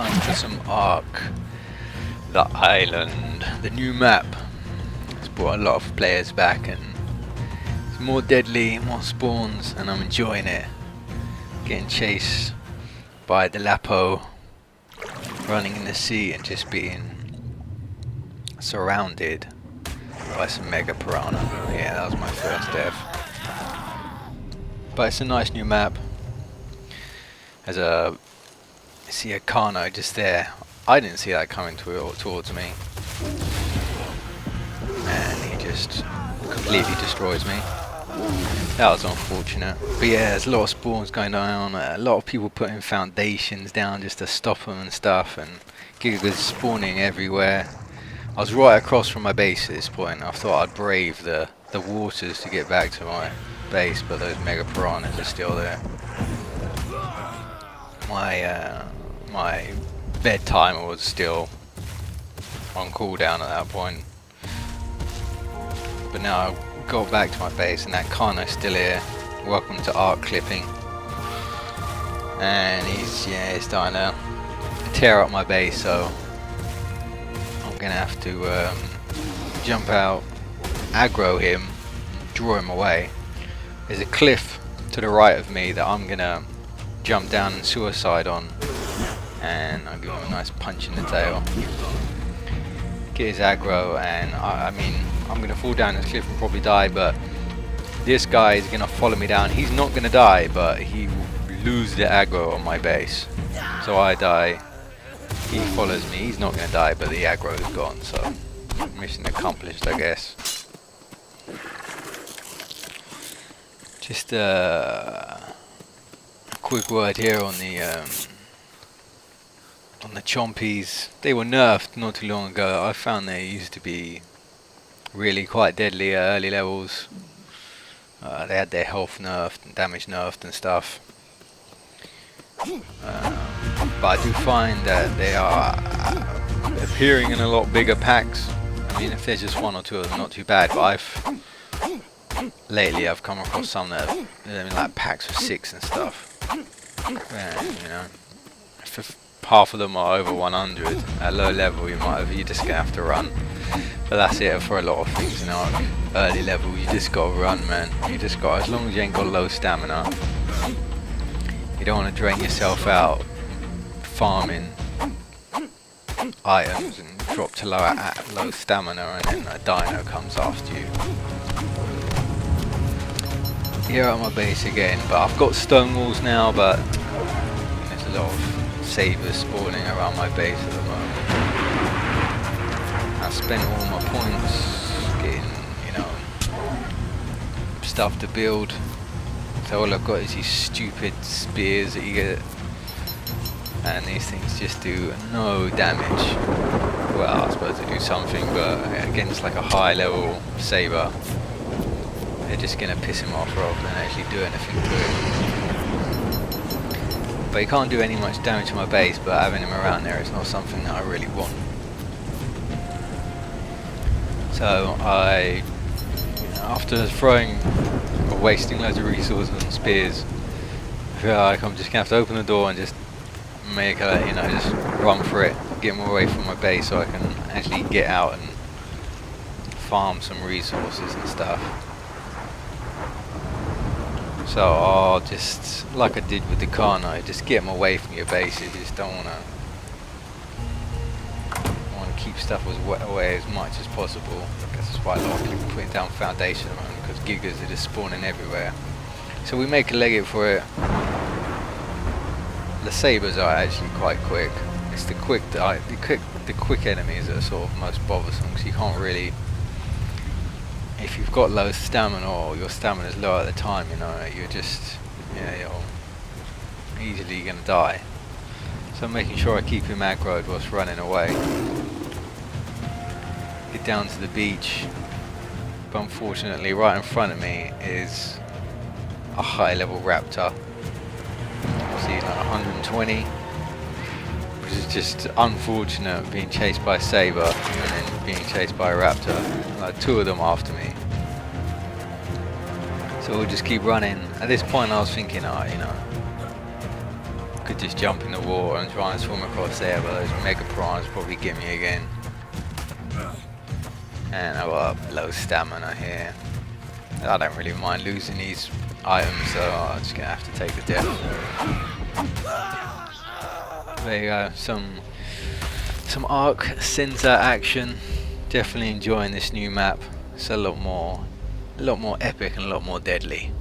time for some ARK The Island, the new map. It's brought a lot of players back and it's more deadly, more spawns, and I'm enjoying it. Getting chased by the Lapo, running in the sea and just being surrounded by some mega piranha. Yeah, that was my first death. But it's a nice new map. There's a, I see a Kano just there. I didn't see that coming towards me, and he just completely destroys me. That was unfortunate. But yeah, there's a lot of spawns going on. A lot of people putting foundations down just to stop them and stuff, and gigas spawning everywhere. I was right across from my base at this point. I thought I'd brave the waters to get back to my base, but those mega piranhas are still there. My bed timer was still on cooldown at that point, but now I've got back to my base and that Kano's still here. Welcome to ARK clipping, and he's starting to tear up my base, so I'm gonna have to jump out, aggro him, draw him away. There's a cliff to the right of me that I'm gonna jump down and suicide on, and I'll give him a nice punch in the tail, get his aggro, and I mean I'm gonna fall down this cliff and probably die, but this guy is gonna follow me down. He's not gonna die, but he will lose the aggro on my base, so I die. He follows me. He's not gonna die, but the aggro is gone, so mission accomplished, I guess. Just quick word here on the chompies. They were nerfed not too long ago. I found they used to be really quite deadly at early levels. They had their health nerfed and damage nerfed and stuff. But I do find that they are appearing in a lot bigger packs. I mean, if there's just one or two of them, not too bad. But lately I've come across some that have like packs of 6 and stuff. And, you know, if half of them are over 100 at low level, you're just gonna have to run. But that's it for a lot of things, you know. Early level, you just gotta run, man. You just got, as long as you ain't got low stamina, you don't want to drain yourself out farming items and drop to low stamina, and then a dino comes after you. Here at my base again, but I've got stone walls now, but there's a lot of sabers spawning around my base at the moment. I spent all my points getting, you know, stuff to build, so all I've got is these stupid spears that you get, and these things just do no damage. Well, I suppose they do something, but against like a high level saber, they're just gonna piss him off rather than actually do anything to it. But he can't do any much damage to my base, but having him around there is not something that I really want. So after throwing or wasting loads of resources on spears, I feel like I'm just gonna have to open the door and just make a, you know, just run for it, get him away from my base so I can actually get out and farm some resources and stuff. So I'll just, like I did with the Kano, just get them away from your base. You just don't want to keep stuff away as much as possible. I guess that's why a lot of people are putting down foundation at the moment, because gigas are just spawning everywhere. So we make a legate for it. The sabers are actually quite quick. It's the quick enemies that are sort of most bothersome, because you can't really, if you've got low stamina or your stamina is low at the time, you know, you're just, you're easily gonna die. So I'm making sure I keep him aggroed whilst running away. Get down to the beach, but unfortunately right in front of me is a high level raptor. See, like 120, which is just unfortunate, being chased by a saber and then being chased by a raptor, like 2 of them after me. So we'll just keep running. At this point I was thinking, you know, could just jump in the water and try and swim across there, but those mega prawns probably get me again. And I've got low stamina here. I don't really mind losing these items, so I'm just gonna have to take the death. There you go, some ARK Center action. Definitely enjoying this new map. It's a lot more epic and a lot more deadly.